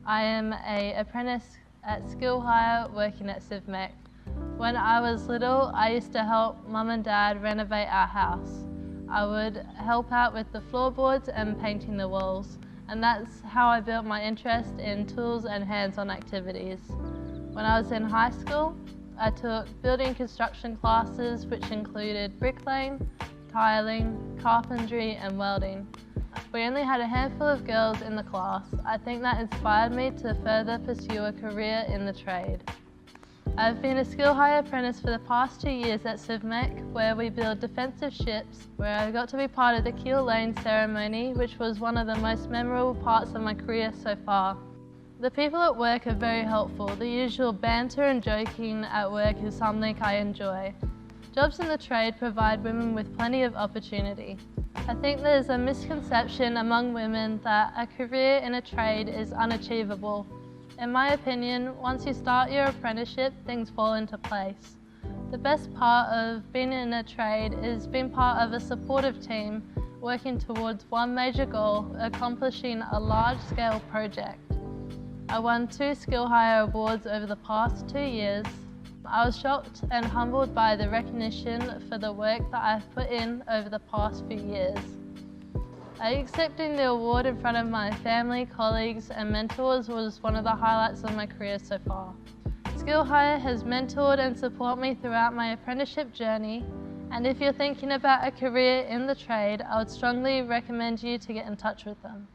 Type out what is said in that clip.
I am an apprentice at Skill Hire working at Civmec. When I was little, I used to help Mum and Dad renovate our house. I would help out with the floorboards and painting the walls, and that's how I built my interest in tools and hands-on activities. When I was in high school, I took building construction classes which included bricklaying, tiling, carpentry and welding. We only had a handful of girls in the class. I think that inspired me to further pursue a career in the trade. I've been a Skill Hire apprentice for the past 2 years at Civmec, where we build defensive ships, where I got to be part of the keel laying ceremony, which was one of the most memorable parts of my career so far. The people at work are very helpful. The usual banter and joking at work is something I enjoy. Jobs in the trade provide women with plenty of opportunity. I think there's a misconception among women that a career in a trade is unachievable. In my opinion, once you start your apprenticeship, things fall into place. The best part of being in a trade is being part of a supportive team working towards one major goal, accomplishing a large-scale project. I won 2 Skill Hire awards over the past 2 years. I was shocked and humbled by the recognition for the work that I've put in over the past few years. Accepting the award in front of my family, colleagues and mentors was one of the highlights of my career so far. Skill Hire has mentored and supported me throughout my apprenticeship journey, and if you're thinking about a career in the trade, I would strongly recommend you to get in touch with them.